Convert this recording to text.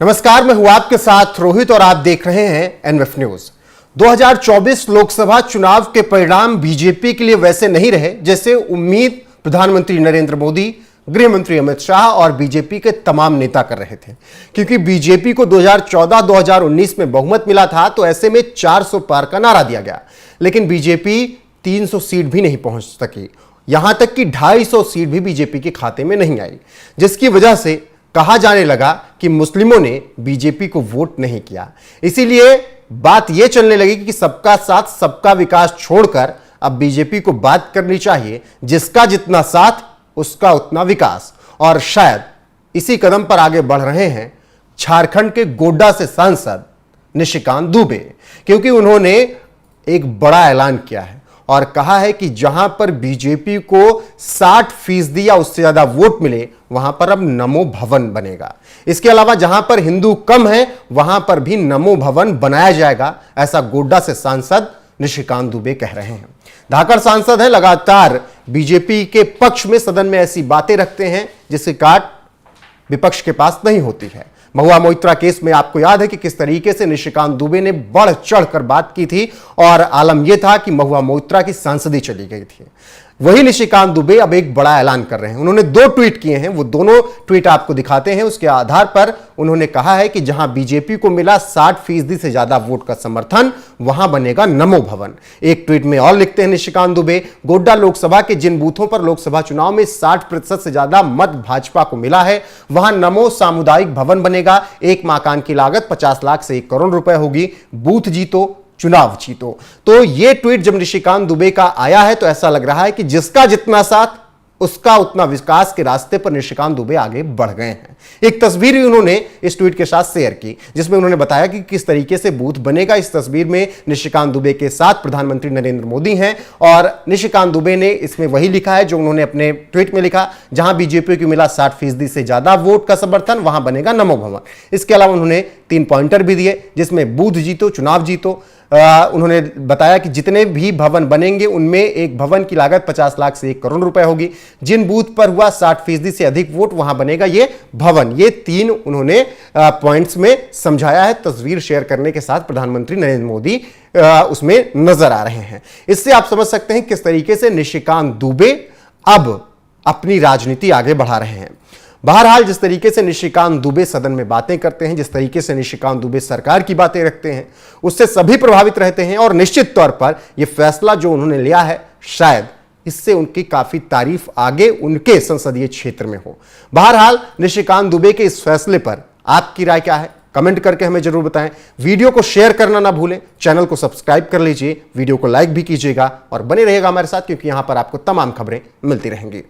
नमस्कार, मैं हूं आपके साथ रोहित और आप देख रहे हैं एनएफ न्यूज। 2024 लोकसभा चुनाव के परिणाम बीजेपी के लिए वैसे नहीं रहे जैसे उम्मीद प्रधानमंत्री नरेंद्र मोदी, गृह मंत्री अमित शाह और बीजेपी के तमाम नेता कर रहे थे। क्योंकि बीजेपी को 2014-2019 में बहुमत मिला था, तो ऐसे में 400 पार का नारा दिया गया, लेकिन बीजेपी 300 सीट भी नहीं पहुंच सकी। यहां तक कि 250 सीट भी बीजेपी के खाते में नहीं आई, जिसकी वजह से कहा जाने लगा कि मुस्लिमों ने बीजेपी को वोट नहीं किया। इसीलिए बात यह चलने लगी कि सबका साथ सबका विकास छोड़कर अब बीजेपी को बात करनी चाहिए, जिसका जितना साथ उसका उतना विकास। और शायद इसी कदम पर आगे बढ़ रहे हैं झारखंड के गोड्डा से सांसद निशिकांत दुबे, क्योंकि उन्होंने एक बड़ा ऐलान किया है और कहा है कि जहां पर बीजेपी को 60% या उससे ज्यादा वोट मिले, वहां पर अब नमो भवन बनेगा। इसके अलावा जहां पर हिंदू कम है, वहां पर भी नमो भवन बनाया जाएगा, ऐसा गोड्डा से सांसद निशिकांत दुबे कह रहे हैं। धाकड़ सांसद है, लगातार बीजेपी के पक्ष में सदन में ऐसी बातें रखते हैं जिसकी काट विपक्ष के पास नहीं होती है। महुआ मोइत्रा केस में आपको याद है कि किस तरीके से निशिकांत दुबे ने बढ़ चढ़कर बात की थी और आलम यह था कि महुआ मोइत्रा की सांसदी चली गई थी। वही निशिकांत दुबे अब एक बड़ा ऐलान कर रहे हैं। उन्होंने 2 ट्वीट किए हैं, वो दोनों ट्वीट आपको दिखाते हैं। उसके आधार पर उन्होंने कहा है कि जहां बीजेपी को मिला 60% से ज्यादा वोट का समर्थन, वहां बनेगा नमो भवन। एक ट्वीट में और लिखते हैं निशिकांत दुबे, गोड्डा लोकसभा के जिन बूथों पर लोकसभा चुनाव में 60% से ज्यादा मत भाजपा को मिला है, वहां नमो सामुदायिक भवन बनेगा। एक मकान की लागत 50 लाख से 1 करोड़ रुपए होगी। बूथ जीतो, चुनाव जीतो। तो यह ट्वीट जब निशिकांत दुबे का आया है, तो ऐसा लग रहा है कि जिसका जितना साथ उसका उतना विकास के रास्ते पर निशिकांत दुबे आगे बढ़ गए हैं। एक तस्वीर भी उन्होंने इस ट्वीट के साथ शेयर की, जिसमें उन्होंने बताया कि किस तरीके से बूथ बनेगा। इस तस्वीर में निशिकांत दुबे के साथ प्रधानमंत्री नरेंद्र मोदी हैं और निशिकांत दुबे ने इसमें वही लिखा है जो उन्होंने अपने ट्वीट में लिखा, जहां बीजेपी को मिला 60% से ज्यादा वोट का समर्थन, वहां बनेगा नमो भवन। इसके अलावा उन्होंने 3 पॉइंटर भी दिए, जिसमें बूथ जीतो, चुनाव जीतो। उन्होंने बताया कि जितने भी भवन बनेंगे उनमें एक भवन की लागत 50 लाख से 1 करोड़ रुपए होगी। जिन बूथ पर हुआ 60% से अधिक वोट, वहां बनेगा ये भवन। ये 3 उन्होंने पॉइंट्स में समझाया है। तस्वीर शेयर करने के साथ प्रधानमंत्री नरेंद्र मोदी उसमें नजर आ रहे हैं। इससे आप समझ सकते हैं किस तरीके से निशिकांत दुबे अब अपनी राजनीति आगे बढ़ा रहे हैं। बहरहाल, जिस तरीके से निशिकांत दुबे सदन में बातें करते हैं, जिस तरीके से निशिकांत दुबे सरकार की बातें रखते हैं, उससे सभी प्रभावित रहते हैं और निश्चित तौर पर यह फैसला जो उन्होंने लिया है, शायद इससे उनकी काफी तारीफ आगे उनके संसदीय क्षेत्र में हो। बहरहाल, निशिकांत दुबे के इस फैसले पर आपकी राय क्या है? कमेंट करके हमें जरूर बताएं। वीडियो को शेयर करना ना भूलें, चैनल को सब्सक्राइब कर लीजिए, वीडियो को लाइक भी कीजिएगा और बने रहिएगा हमारे साथ, क्योंकि यहां पर आपको तमाम खबरें मिलती रहेंगी।